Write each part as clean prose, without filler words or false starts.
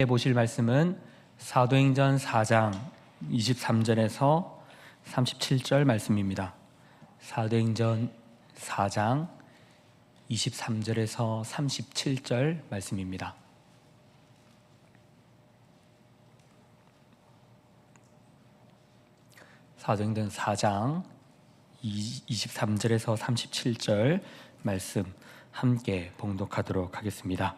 보실 말씀은 사도행전 4장 23절에서 37절 말씀입니다. 사도행전 4장 23절에서 37절 말씀입니다. 사도행전 4장 23절에서 37절 말씀 함께 봉독하도록 하겠습니다.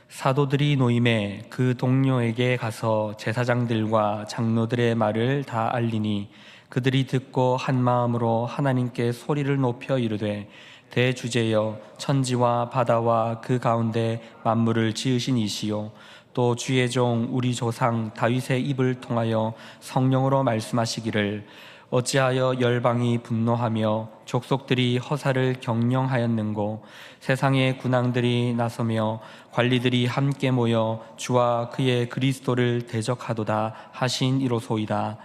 사도들이 노임에 그 동료에게 가서 제사장들과 장로들의 말을 다 알리니 그들이 듣고 한 마음으로 하나님께 소리를 높여 이르되 대주제여 천지와 바다와 그 가운데 만물을 지으신 이시요 또 주의 종 우리 조상 다윗의 입을 통하여 성령으로 말씀하시기를 어찌하여 열방이 분노하며 족속들이 허사를 경영하였는고 세상의 군왕들이 나서며 관리들이 함께 모여 주와 그의 그리스도를 대적하도다 하신 이로소이다.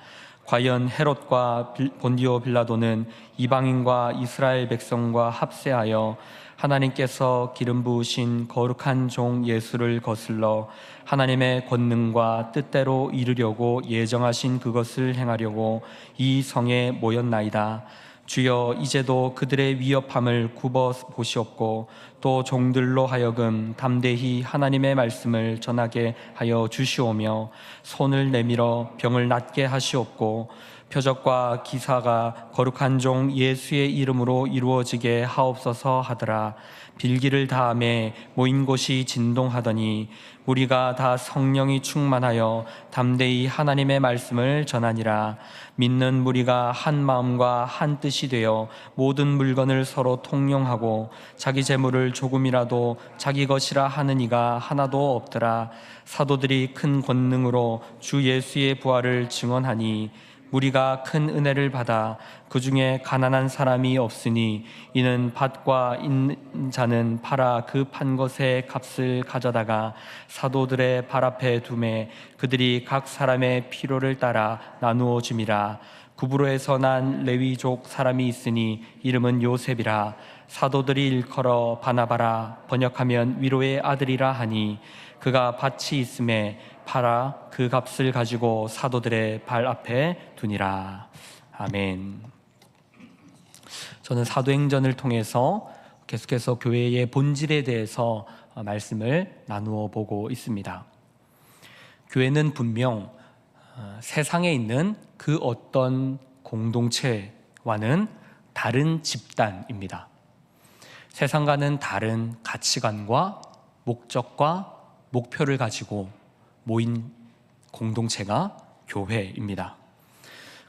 과연 헤롯과 본디오 빌라도는 이방인과 이스라엘 백성과 합세하여 하나님께서 기름 부으신 거룩한 종 예수를 거슬러 하나님의 권능과 뜻대로 이루려고 예정하신 그것을 행하려고 이 성에 모였나이다. 주여 이제도 그들의 위협함을 굽어 보시옵고 또 종들로 하여금 담대히 하나님의 말씀을 전하게 하여 주시오며 손을 내밀어 병을 낫게 하시옵고 표적과 기사가 거룩한 종 예수의 이름으로 이루어지게 하옵소서 하더라. 빌기를 다함에 모인 곳이 진동하더니 우리가 다 성령이 충만하여 담대히 하나님의 말씀을 전하니라. 믿는 무리가 한 마음과 한 뜻이 되어 모든 물건을 서로 통용하고 자기 재물을 조금이라도 자기 것이라 하는 이가 하나도 없더라. 사도들이 큰 권능으로 주 예수의 부활을 증언하니 우리가 큰 은혜를 받아 그 중에 가난한 사람이 없으니 이는 밭과 있는 자는 팔아 그 판 것의 값을 가져다가 사도들의 발 앞에 두매 그들이 각 사람의 필요를 따라 나누어 줌이라. 구브로에서 난 레위족 사람이 있으니 이름은 요셉이라. 사도들이 일컬어 바나바라 번역하면 위로의 아들이라 하니 그가 밭이 있음에 팔아 그 값을 가지고 사도들의 발 앞에 두니라. 아멘. 저는 사도행전을 통해서 계속해서 교회의 본질에 대해서 말씀을 나누어 보고 있습니다. 교회는 분명 세상에 있는 그 어떤 공동체와는 다른 집단입니다. 세상과는 다른 가치관과 목적과 목표를 가지고 모인 공동체가 교회입니다.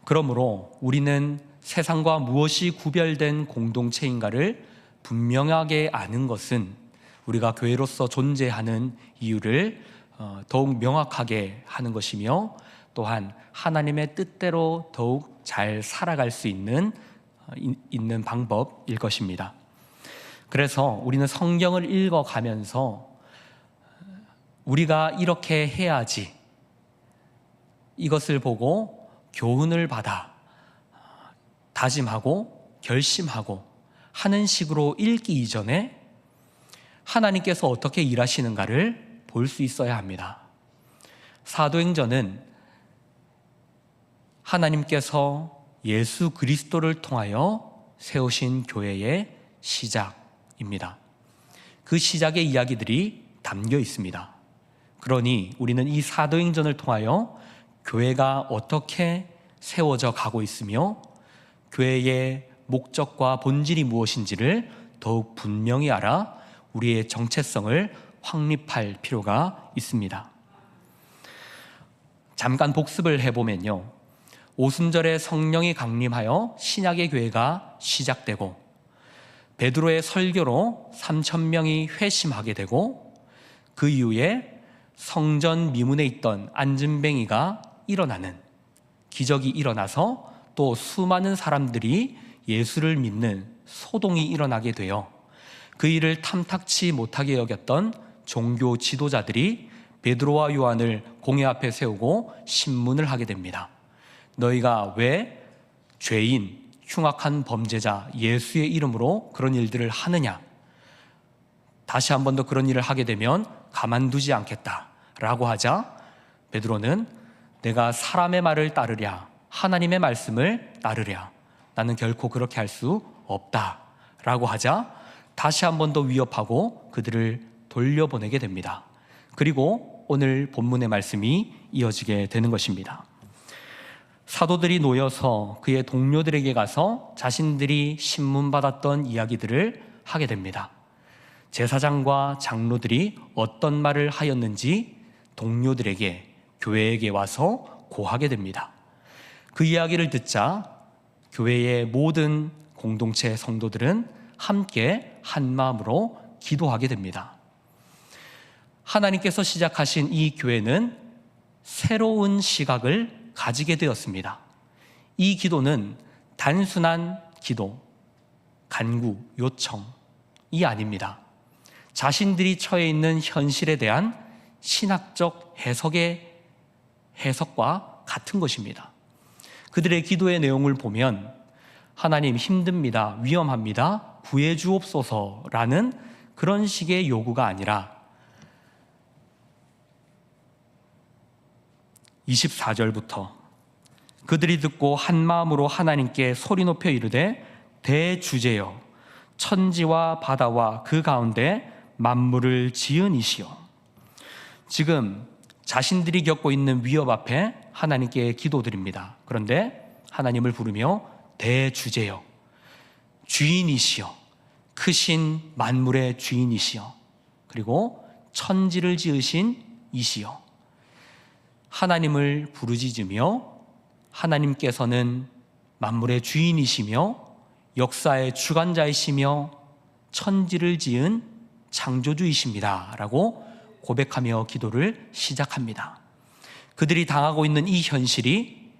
그러므로 우리는 세상과 무엇이 구별된 공동체인가를 분명하게 아는 것은 우리가 교회로서 존재하는 이유를 더욱 명확하게 하는 것이며 또한 하나님의 뜻대로 더욱 잘 살아갈 수 있는 방법일 것입니다. 그래서 우리는 성경을 읽어가면서 우리가 이렇게 해야지 이것을 보고 교훈을 받아 다짐하고 결심하고 하는 식으로 읽기 이전에 하나님께서 어떻게 일하시는가를 볼 수 있어야 합니다. 사도행전은 하나님께서 예수 그리스도를 통하여 세우신 교회의 시작입니다. 그 시작의 이야기들이 담겨 있습니다. 그러니 우리는 이 사도행전을 통하여 교회가 어떻게 세워져 가고 있으며 교회의 목적과 본질이 무엇인지를 더욱 분명히 알아 우리의 정체성을 확립할 필요가 있습니다. 잠깐 복습을 해보면요, 오순절에 성령이 강림하여 신약의 교회가 시작되고 베드로의 설교로 3,000명이 회심하게 되고 그 이후에 성전 미문에 있던 안진뱅이가 일어나는 기적이 일어나서 또 수많은 사람들이 예수를 믿는 소동이 일어나게 되어 그 일을 탐탁치 못하게 여겼던 종교 지도자들이 베드로와 요한을 공회 앞에 세우고 신문을 하게 됩니다. 너희가 왜 죄인, 흉악한 범죄자 예수의 이름으로 그런 일들을 하느냐? 다시 한 번 더 그런 일을 하게 되면 가만두지 않겠다 라고 하자 베드로는 내가 사람의 말을 따르랴 하나님의 말씀을 따르랴 나는 결코 그렇게 할 수 없다 라고 하자 다시 한 번 더 위협하고 그들을 돌려보내게 됩니다. 그리고 오늘 본문의 말씀이 이어지게 되는 것입니다. 사도들이 놓여서 그의 동료들에게 가서 자신들이 신문받았던 이야기들을 하게 됩니다. 제사장과 장로들이 어떤 말을 하였는지 동료들에게 교회에게 와서 고하게 됩니다. 그 이야기를 듣자 교회의 모든 공동체 성도들은 함께 한 마음으로 기도하게 됩니다. 하나님께서 시작하신 이 교회는 새로운 시각을 가지게 되었습니다. 이 기도는 단순한 기도, 간구, 요청이 아닙니다. 자신들이 처해 있는 현실에 대한 신학적 해석과 같은 것입니다. 그들의 기도의 내용을 보면 하나님 힘듭니다, 위험합니다, 구해주옵소서라는 그런 식의 요구가 아니라 24절부터 그들이 듣고 한 마음으로 하나님께 소리 높여 이르되 대주제여 천지와 바다와 그 가운데 만물을 지은 이시여. 지금 자신들이 겪고 있는 위협 앞에 하나님께 기도드립니다. 그런데 하나님을 부르며 대주제여 주인이시여 크신 만물의 주인이시여 그리고 천지를 지으신 이시여 하나님을 부르짖으며 하나님께서는 만물의 주인이시며 역사의 주관자이시며 천지를 지은 창조주이십니다 라고 고백하며 기도를 시작합니다. 그들이 당하고 있는 이 현실이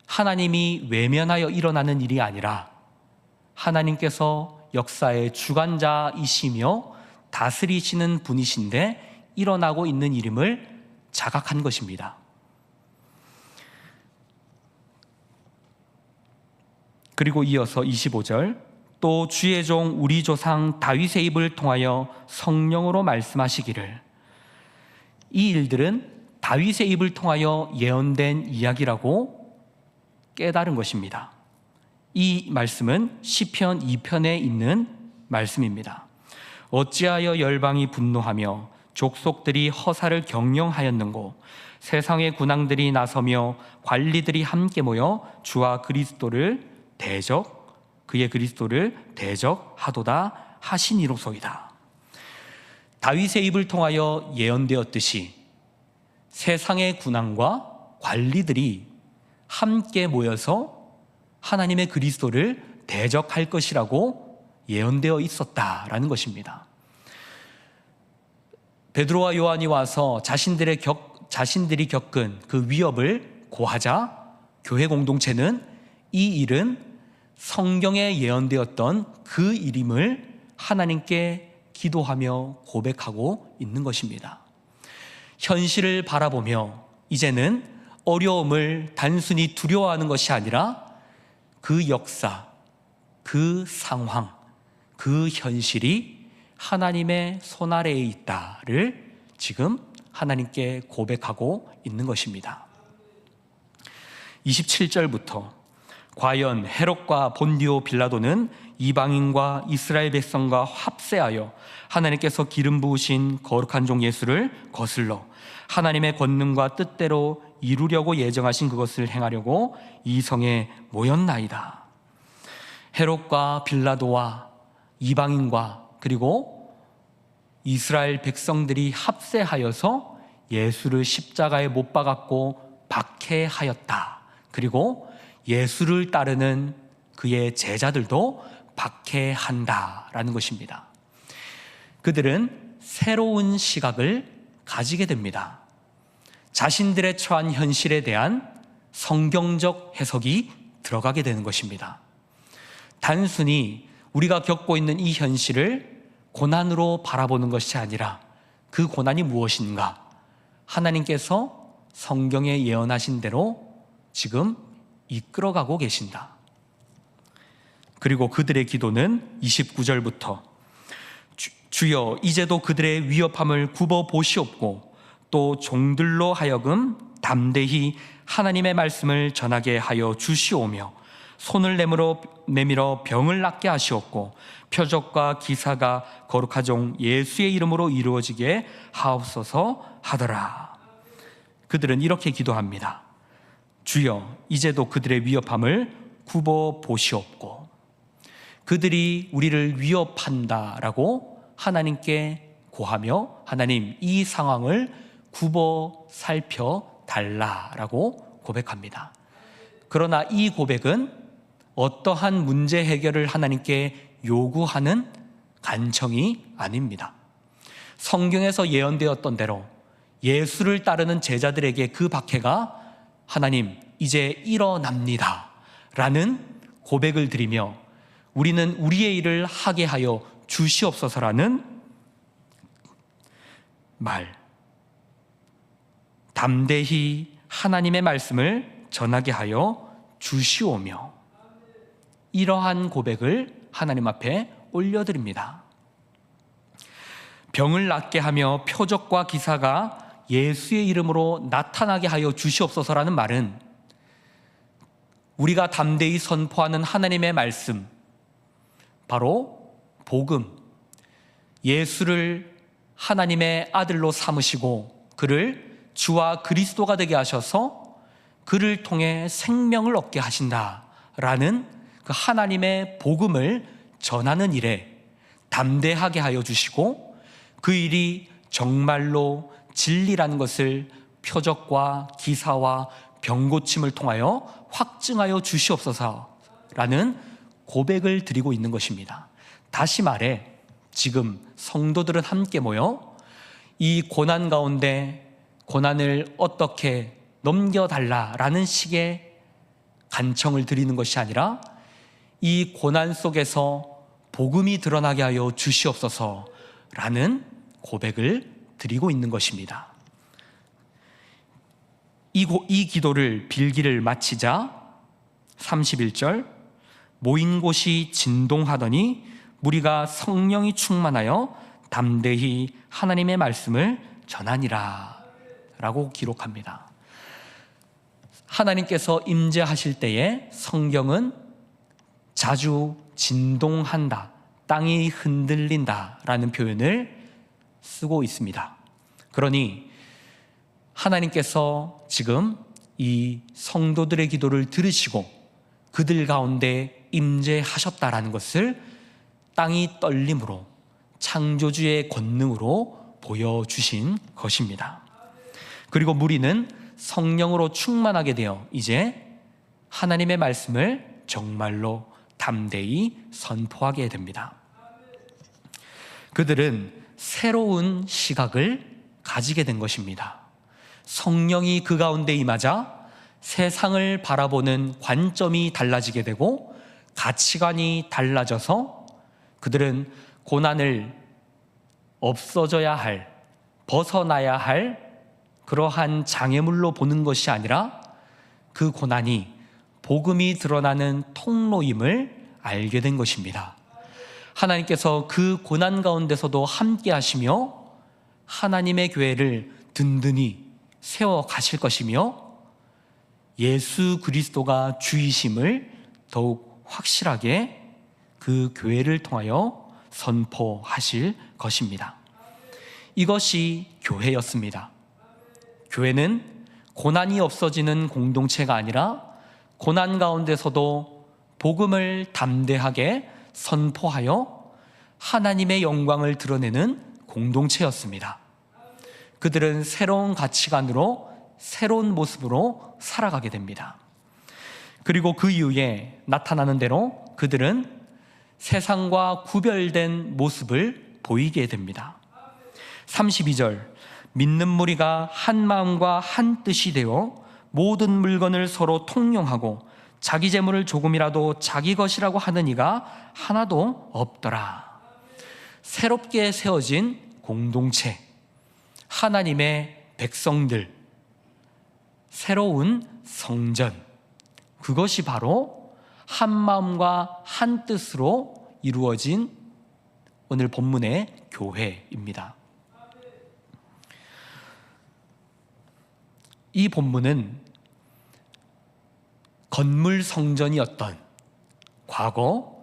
하나님이 외면하여 일어나는 일이 아니라 하나님께서 역사의 주관자이시며 다스리시는 분이신데 일어나고 있는 일임을 자각한 것입니다. 그리고 이어서 25절 또 주의 종 우리 조상 다윗의 입을 통하여 성령으로 말씀하시기를. 이 일들은 다윗의 입을 통하여 예언된 이야기라고 깨달은 것입니다. 이 말씀은 시편 2편에 있는 말씀입니다. 어찌하여 열방이 분노하며 족속들이 허사를 경영하였는고 세상의 군왕들이 나서며 관리들이 함께 모여 주와 그의 그리스도를 대적하도다 하시니로소이다. 다윗의 입을 통하여 예언되었듯이 세상의 군왕과 관리들이 함께 모여서 하나님의 그리스도를 대적할 것이라고 예언되어 있었다라는 것입니다. 베드로와 요한이 와서 자신들이 겪은 그 위협을 고하자 교회 공동체는 이 일은 성경에 예언되었던 그 일임을 하나님께 기도하며 고백하고 있는 것입니다. 현실을 바라보며 이제는 어려움을 단순히 두려워하는 것이 아니라 그 역사, 그 상황, 그 현실이 하나님의 손아래에 있다를 지금 하나님께 고백하고 있는 것입니다. 27절부터 과연 헤롯과 본디오 빌라도는 이방인과 이스라엘 백성과 합세하여 하나님께서 기름 부으신 거룩한 종 예수를 거슬러 하나님의 권능과 뜻대로 이루려고 예정하신 그것을 행하려고 이 성에 모였나이다. 헤롯과 빌라도와 이방인과 그리고 이스라엘 백성들이 합세하여서 예수를 십자가에 못 박았고 박해하였다. 그리고 예수를 따르는 그의 제자들도 박해한다라는 것입니다. 그들은 새로운 시각을 가지게 됩니다. 자신들의 처한 현실에 대한 성경적 해석이 들어가게 되는 것입니다. 단순히 우리가 겪고 있는 이 현실을 고난으로 바라보는 것이 아니라 그 고난이 무엇인가? 하나님께서 성경에 예언하신 대로 지금 이끌어가고 계신다. 그리고 그들의 기도는 29절부터 주여 이제도 그들의 위협함을 굽어 보시옵고 또 종들로 하여금 담대히 하나님의 말씀을 전하게 하여 주시오며 손을 내밀어 병을 낫게 하시옵고 표적과 기사가 거룩한 종 예수의 이름으로 이루어지게 하옵소서 하더라. 그들은 이렇게 기도합니다. 주여, 이제도 그들의 위협함을 굽어 보시옵고. 그들이 우리를 위협한다라고 하나님께 고하며, 하나님, 이 상황을 굽어 살펴 달라라고 고백합니다. 그러나 이 고백은 어떠한 문제 해결을 하나님께 요구하는 간청이 아닙니다. 성경에서 예언되었던 대로 예수를 따르는 제자들에게 그 박해가 하나님, 이제 일어납니다 라는 고백을 드리며 우리는 우리의 일을 하게 하여 주시옵소서라는 말, 담대히 하나님의 말씀을 전하게 하여 주시오며, 이러한 고백을 하나님 앞에 올려드립니다. 병을 낫게 하며 표적과 기사가 예수의 이름으로 나타나게 하여 주시옵소서라는 말은 우리가 담대히 선포하는 하나님의 말씀, 바로 복음, 예수를 하나님의 아들로 삼으시고 그를 주와 그리스도가 되게 하셔서 그를 통해 생명을 얻게 하신다라는 그 하나님의 복음을 전하는 일에 담대하게 하여 주시고, 그 일이 정말로 진리라는 것을 표적과 기사와 병고침을 통하여 확증하여 주시옵소서라는 고백을 드리고 있는 것입니다. 다시 말해, 지금 성도들은 함께 모여 이 고난 가운데 고난을 어떻게 넘겨달라라는 식의 간청을 드리는 것이 아니라 이 고난 속에서 복음이 드러나게 하여 주시옵소서라는 고백을 드리고 있는 것입니다. 이 기도를 빌기를 마치자 31절, 모인 곳이 진동하더니 무리가 성령이 충만하여 담대히 하나님의 말씀을 전하니라 라고 기록합니다. 하나님께서 임재하실 때에 성경은 자주 진동한다, 땅이 흔들린다 라는 표현을 쓰고 있습니다. 그러니 하나님께서 지금 이 성도들의 기도를 들으시고 그들 가운데 임재하셨다라는 것을 땅이 떨림으로, 창조주의 권능으로 보여주신 것입니다. 그리고 무리는 성령으로 충만하게 되어 이제 하나님의 말씀을 정말로 담대히 선포하게 됩니다. 그들은 새로운 시각을 가지게 된 것입니다. 성령이 그 가운데 임하자 세상을 바라보는 관점이 달라지게 되고 가치관이 달라져서 그들은 고난을 없어져야 할, 벗어나야 할 그러한 장애물로 보는 것이 아니라 그 고난이 복음이 드러나는 통로임을 알게 된 것입니다. 하나님께서 그 고난 가운데서도 함께 하시며 하나님의 교회를 든든히 세워 가실 것이며 예수 그리스도가 주이심을 더욱 확실하게 그 교회를 통하여 선포하실 것입니다. 이것이 교회였습니다. 교회는 고난이 없어지는 공동체가 아니라 고난 가운데서도 복음을 담대하게 선포하여 하나님의 영광을 드러내는 공동체였습니다. 그들은 새로운 가치관으로 새로운 모습으로 살아가게 됩니다. 그리고 그 이후에 나타나는 대로 그들은 세상과 구별된 모습을 보이게 됩니다. 32절, 믿는 무리가 한 마음과 한 뜻이 되어 모든 물건을 서로 통용하고 자기 재물을 조금이라도 자기 것이라고 하는 이가 하나도 없더라. 새롭게 세워진 공동체, 하나님의 백성들, 새로운 성전, 그것이 바로 한 마음과 한 뜻으로 이루어진 오늘 본문의 교회입니다. 이 본문은 건물 성전이었던 과거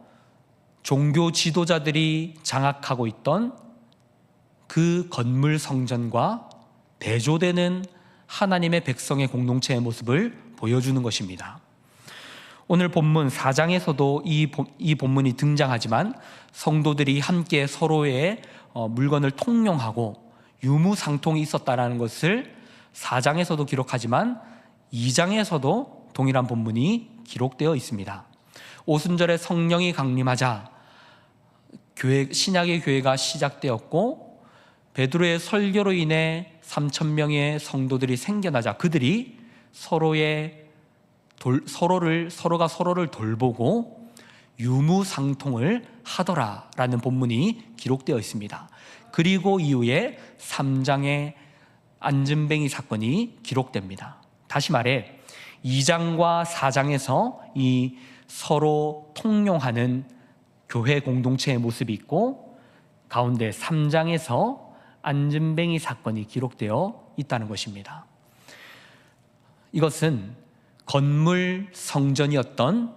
종교 지도자들이 장악하고 있던 그 건물 성전과 대조되는 하나님의 백성의 공동체의 모습을 보여주는 것입니다. 오늘 본문 4장에서도 이 본문이 등장하지만 성도들이 함께 서로의 물건을 통용하고 유무상통이 있었다는 것을 4장에서도 기록하지만 2장에서도 동일한 본문이 기록되어 있습니다. 오순절에 성령이 강림하자 신약의 교회가 시작되었고, 베드로의 설교로 인해 3,000명의 성도들이 생겨나자 그들이 서로가 서로를 돌보고 유무상통을 하더라라는 본문이 기록되어 있습니다. 그리고 이후에 3장의 안진뱅이 사건이 기록됩니다. 다시 말해 2장과 4장에서 이 서로 통용하는 교회 공동체의 모습이 있고, 가운데 3장에서 안진뱅이 사건이 기록되어 있다는 것입니다. 이것은 건물 성전이었던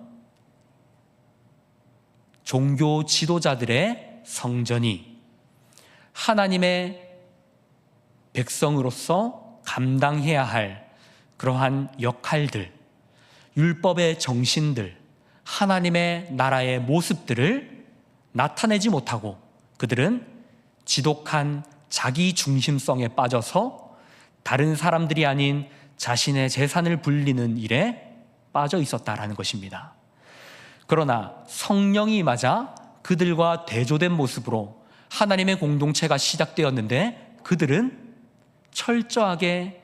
종교 지도자들의 성전이 하나님의 백성으로서 감당해야 할 그러한 역할들, 율법의 정신들, 하나님의 나라의 모습들을 나타내지 못하고 그들은 지독한 자기 중심성에 빠져서 다른 사람들이 아닌 자신의 재산을 불리는 일에 빠져 있었다라는 것입니다. 그러나 성령이 임하자 그들과 대조된 모습으로 하나님의 공동체가 시작되었는데, 그들은 철저하게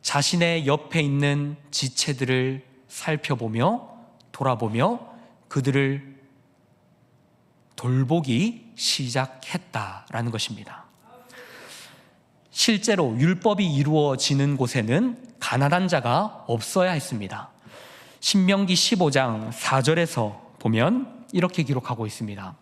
자신의 옆에 있는 지체들을 살펴보며 돌아보며 그들을 돌보기 시작했다라는 것입니다. 실제로 율법이 이루어지는 곳에는 가난한 자가 없어야 했습니다. 신명기 15장 4절에서 보면 이렇게 기록하고 있습니다.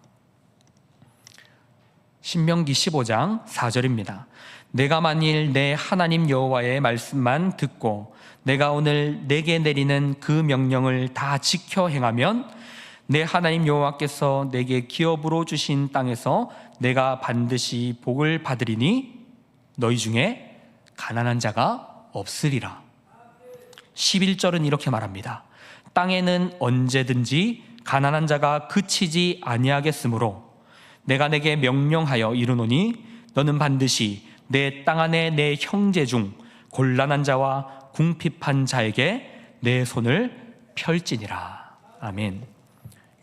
신명기 15장 4절입니다. 내가 만일 내 하나님 여호와의 말씀만 듣고 내가 오늘 내게 내리는 그 명령을 다 지켜 행하면 내 하나님 여호와께서 내게 기업으로 주신 땅에서 내가 반드시 복을 받으리니 너희 중에 가난한 자가 없으리라. 11절은 이렇게 말합니다. 땅에는 언제든지 가난한 자가 그치지 아니하겠으므로 내가 내게 명령하여 이르노니 너는 반드시 내 땅 안에 내 형제 중 곤란한 자와 궁핍한 자에게 내 손을 펼지니라. 아멘.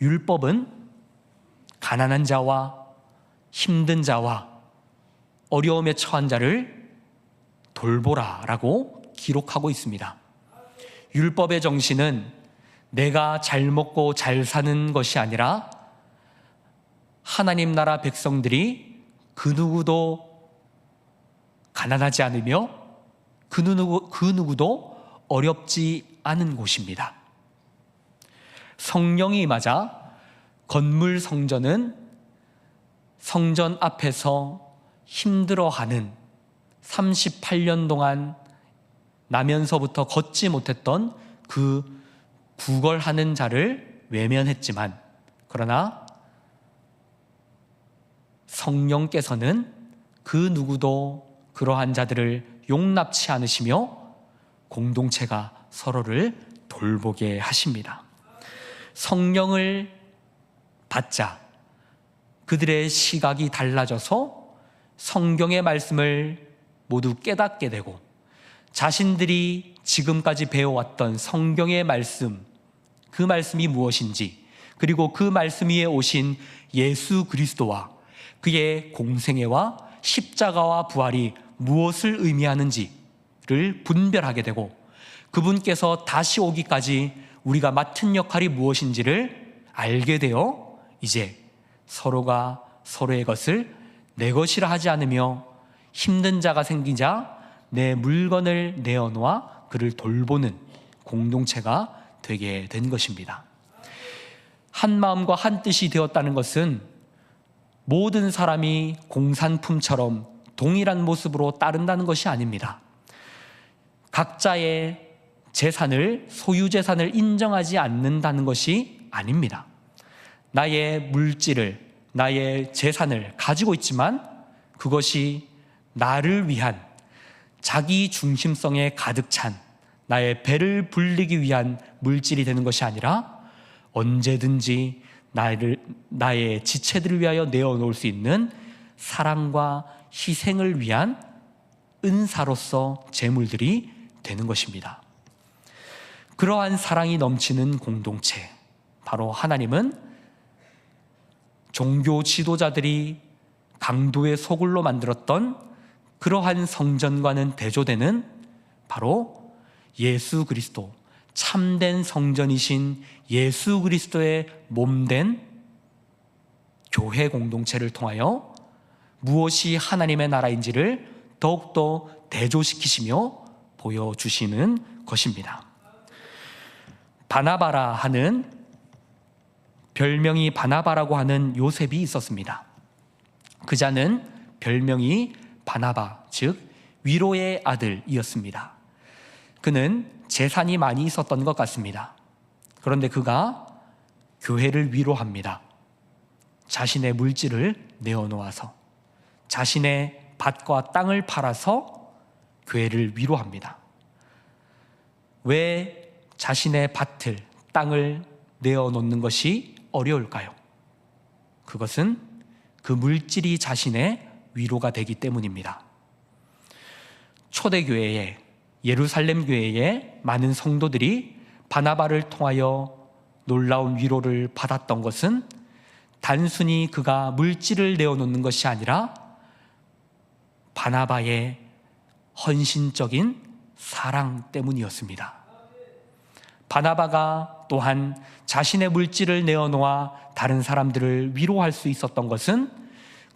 율법은 가난한 자와 힘든 자와 어려움에 처한 자를 돌보라라고 기록하고 있습니다. 율법의 정신은 내가 잘 먹고 잘 사는 것이 아니라 하나님 나라 백성들이 그 누구도 가난하지 않으며 그 누구도 어렵지 않은 곳입니다. 성령이 임하자 건물 성전은 성전 앞에서 힘들어하는 38년 동안 나면서부터 걷지 못했던 그 구걸하는 자를 외면했지만, 그러나 성령께서는 그 누구도 그러한 자들을 용납치 않으시며 공동체가 서로를 돌보게 하십니다. 성령을 받자 그들의 시각이 달라져서 성경의 말씀을 모두 깨닫게 되고, 자신들이 지금까지 배워왔던 성경의 말씀, 그 말씀이 무엇인지, 그리고 그 말씀 위에 오신 예수 그리스도와 그의 공생애와 십자가와 부활이 무엇을 의미하는지를 분별하게 되고, 그분께서 다시 오기까지 우리가 맡은 역할이 무엇인지를 알게 되어 이제 서로가 서로의 것을 내 것이라 하지 않으며 힘든 자가 생기자 내 물건을 내어놓아 그를 돌보는 공동체가 되게 된 것입니다. 한 마음과 한 뜻이 되었다는 것은 모든 사람이 공산품처럼 동일한 모습으로 따른다는 것이 아닙니다. 각자의 재산을, 소유재산을 인정하지 않는다는 것이 아닙니다. 나의 물질을, 나의 재산을 가지고 있지만 그것이 나를 위한, 자기 중심성에 가득 찬 나의 배를 불리기 위한 물질이 되는 것이 아니라 언제든지 나의 지체들을 위하여 내어놓을 수 있는 사랑과 희생을 위한 은사로서 재물들이 되는 것입니다. 그러한 사랑이 넘치는 공동체, 바로 하나님은 종교 지도자들이 강도의 소굴로 만들었던 그러한 성전과는 대조되는 바로 예수 그리스도, 참된 성전이신 예수 그리스도의 몸된 교회 공동체를 통하여 무엇이 하나님의 나라인지를 더욱더 대조시키시며 보여주시는 것입니다. 바나바라 하는, 별명이 바나바라고 하는 요셉이 있었습니다. 그 자는 별명이 바나바, 즉 위로의 아들이었습니다. 그는 재산이 많이 있었던 것 같습니다. 그런데 그가 교회를 위로합니다. 자신의 물질을 내어놓아서, 자신의 밭과 땅을 팔아서 교회를 위로합니다. 왜 자신의 밭을, 땅을 내어놓는 것이 어려울까요? 그것은 그 물질이 자신의 위로가 되기 때문입니다. 초대교회에, 예루살렘 교회에 많은 성도들이 바나바를 통하여 놀라운 위로를 받았던 것은 단순히 그가 물질을 내어놓는 것이 아니라 바나바의 헌신적인 사랑 때문이었습니다. 바나바가 또한 자신의 물질을 내어놓아 다른 사람들을 위로할 수 있었던 것은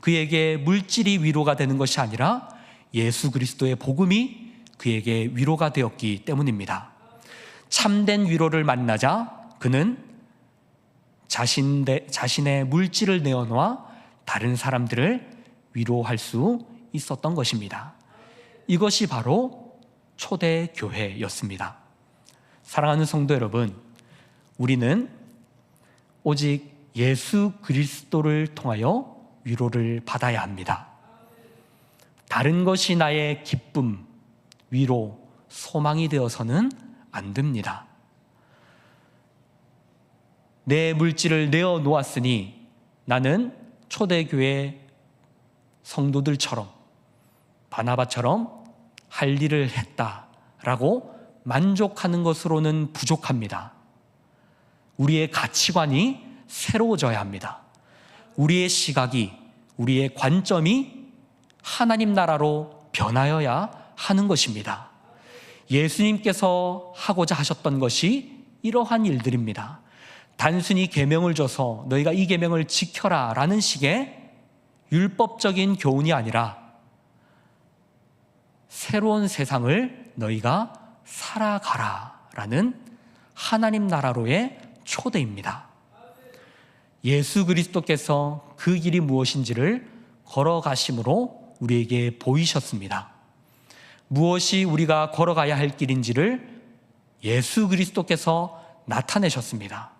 그에게 물질이 위로가 되는 것이 아니라 예수 그리스도의 복음이 그에게 위로가 되었기 때문입니다. 참된 위로를 만나자 그는 자신의 물질을 내어놓아 다른 사람들을 위로할 수 있었던 것입니다. 이것이 바로 초대교회였습니다. 사랑하는 성도 여러분, 우리는 오직 예수 그리스도를 통하여 위로를 받아야 합니다. 다른 것이 나의 기쁨, 위로, 소망이 되어서는 안 됩니다. 내 물질을 내어놓았으니 나는 초대교회 성도들처럼, 바나바처럼 할 일을 했다라고 만족하는 것으로는 부족합니다. 우리의 가치관이 새로워져야 합니다. 우리의 시각이, 우리의 관점이 하나님 나라로 변하여야 하는 것입니다. 예수님께서 하고자 하셨던 것이 이러한 일들입니다. 단순히 계명을 줘서 너희가 이 계명을 지켜라 라는 식의 율법적인 교훈이 아니라 새로운 세상을 너희가 살아가라 라는 하나님 나라로의 초대입니다. 예수 그리스도께서 그 길이 무엇인지를 걸어가심으로 우리에게 보이셨습니다. 무엇이 우리가 걸어가야 할 길인지를 예수 그리스도께서 나타내셨습니다.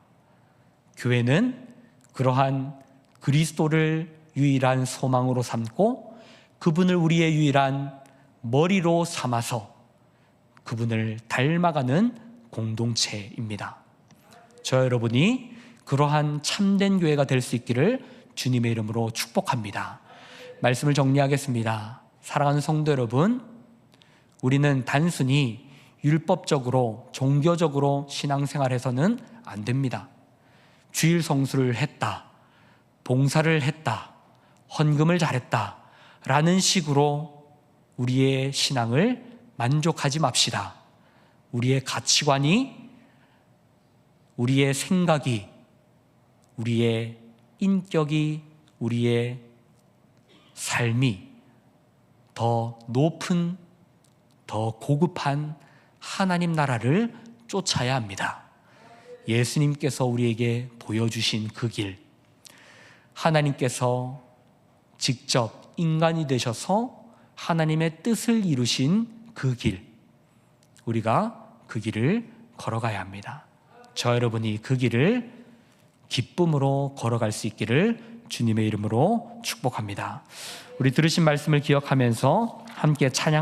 교회는 그러한 그리스도를 유일한 소망으로 삼고 그분을 우리의 유일한 머리로 삼아서 그분을 닮아가는 공동체입니다. 저 여러분이 그러한 참된 교회가 될 수 있기를 주님의 이름으로 축복합니다. 말씀을 정리하겠습니다. 사랑하는 성도 여러분, 우리는 단순히 율법적으로, 종교적으로 신앙생활해서는 안 됩니다. 주일 성수를 했다, 봉사를 했다, 헌금을 잘했다 라는 식으로 우리의 신앙을 만족하지 맙시다. 우리의 가치관이, 우리의 생각이, 우리의 인격이, 우리의 삶이 더 높은, 더 고급한 하나님 나라를 쫓아야 합니다. 예수님께서 우리에게 보여주신 그 길, 하나님께서 직접 인간이 되셔서 하나님의 뜻을 이루신 그 길, 우리가 그 길을 걸어가야 합니다. 저 여러분이 그 길을 기쁨으로 걸어갈 수 있기를 주님의 이름으로 축복합니다. 우리 들으신 말씀을 기억하면서 함께 찬양